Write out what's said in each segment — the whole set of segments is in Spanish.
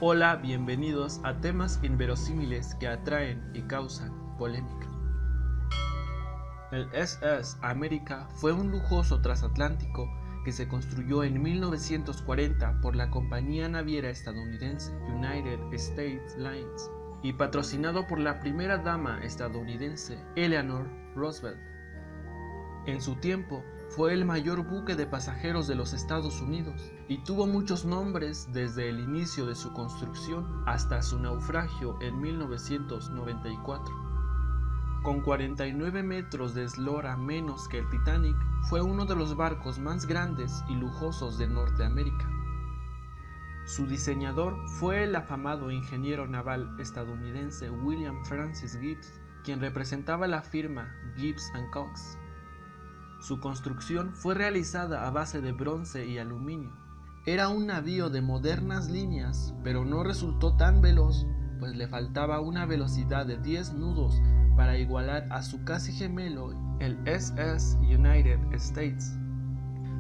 Hola, bienvenidos a temas inverosímiles que atraen y causan polémica. El SS América fue un lujoso transatlántico que se construyó en 1940 por la compañía naviera estadounidense United States Lines y patrocinado por la primera dama estadounidense Eleanor Roosevelt. En su tiempo, fue el mayor buque de pasajeros de los Estados Unidos y tuvo muchos nombres desde el inicio de su construcción hasta su naufragio en 1994. Con 49 metros de eslora menos que el Titanic, fue uno de los barcos más grandes y lujosos de Norteamérica. Su diseñador fue el afamado ingeniero naval estadounidense William Francis Gibbs, quien representaba la firma Gibbs & Cox. Su construcción fue realizada a base de bronce y aluminio. Era un navío de modernas líneas, pero no resultó tan veloz, pues le faltaba una velocidad de 10 nudos para igualar a su casi gemelo, el SS United States.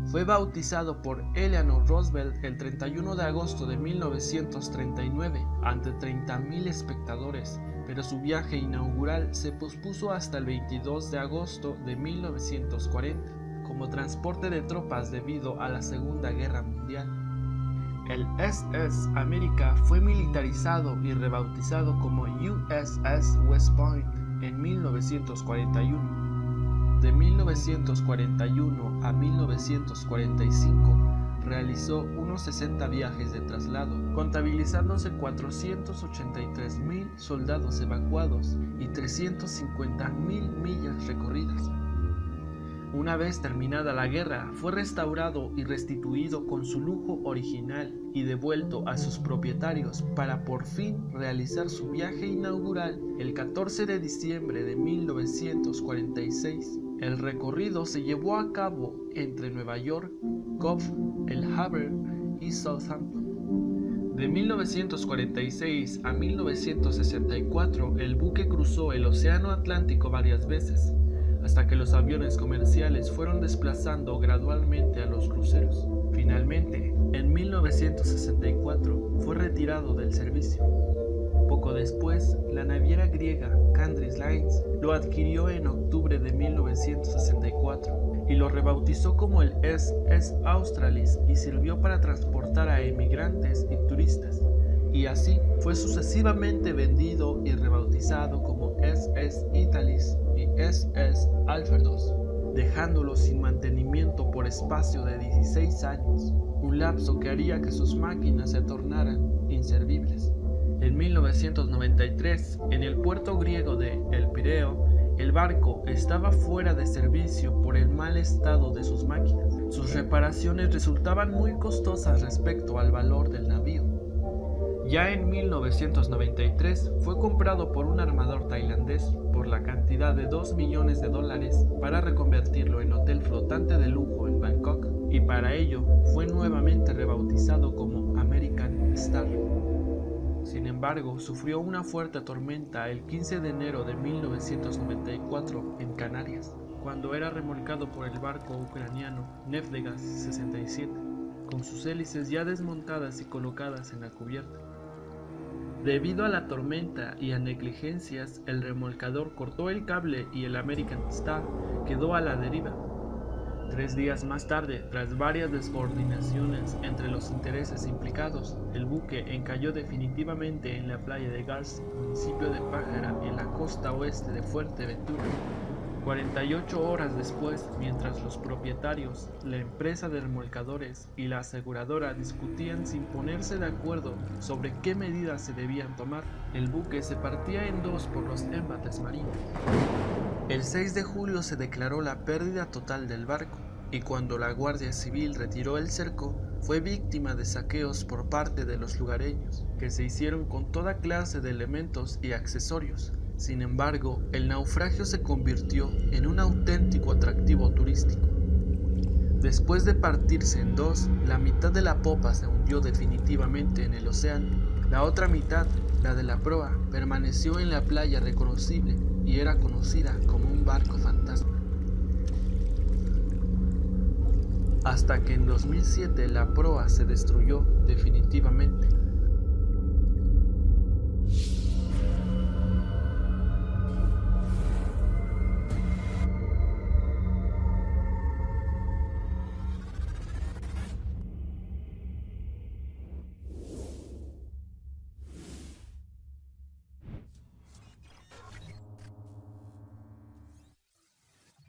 Fue bautizado por Eleanor Roosevelt el 31 de agosto de 1939 ante 30,000 espectadores, pero su viaje inaugural se pospuso hasta el 22 de agosto de 1940 como transporte de tropas debido a la Segunda Guerra Mundial. El SS América fue militarizado y rebautizado como USS West Point en 1941. De 1941 a 1945 realizó unos 60 viajes de traslado, contabilizándose 483,000 soldados evacuados y 350,000 millas recorridas. Una vez terminada la guerra, fue restaurado y restituido con su lujo original y devuelto a sus propietarios para por fin realizar su viaje inaugural el 14 de diciembre de 1946. El recorrido se llevó a cabo entre Nueva York, Gough, El Havre y Southampton. De 1946 a 1964, el buque cruzó el Océano Atlántico varias veces, hasta que los aviones comerciales fueron desplazando gradualmente a los cruceros. Finalmente, en 1964, fue retirado del servicio. Poco después, la naviera griega Candris Lines lo adquirió en octubre de 1964 y lo rebautizó como el SS Australis y sirvió para transportar a emigrantes y turistas. Y así fue sucesivamente vendido y rebautizado como SS Italis y SS Alferdos, dejándolo sin mantenimiento por espacio de 16 años, un lapso que haría que sus máquinas se tornaran inservibles. En 1993, en el puerto griego de El Pireo, el barco estaba fuera de servicio por el mal estado de sus máquinas. Sus reparaciones resultaban muy costosas respecto al valor del navío. Ya en 1993 fue comprado por un armador tailandés por la cantidad de $2 millones para reconvertirlo en hotel flotante de lujo en Bangkok, y para ello fue nuevamente rebautizado como American Star. Sin embargo, sufrió una fuerte tormenta el 15 de enero de 1994 en Canarias, cuando era remolcado por el barco ucraniano Neftegas 67, con sus hélices ya desmontadas y colocadas en la cubierta. Debido a la tormenta y a negligencias, el remolcador cortó el cable y el American Star quedó a la deriva. 3 días más tarde, tras varias descoordinaciones entre los intereses implicados, el buque encalló definitivamente en la playa de Garci, municipio de Pájara, en la costa oeste de Fuerteventura. 48 horas después, mientras los propietarios, la empresa de remolcadores y la aseguradora discutían sin ponerse de acuerdo sobre qué medidas se debían tomar, el buque se partía en dos por los embates marinos. El 6 de julio se declaró la pérdida total del barco, y cuando la Guardia Civil retiró el cerco, fue víctima de saqueos por parte de los lugareños, que se hicieron con toda clase de elementos y accesorios. Sin embargo, el naufragio se convirtió en un auténtico atractivo turístico. Después de partirse en dos, la mitad de la popa se hundió definitivamente en el océano. La otra mitad, la de la proa, permaneció en la playa reconocible y era conocida como un barco fantasma. Hasta que en 2007 la proa se destruyó definitivamente.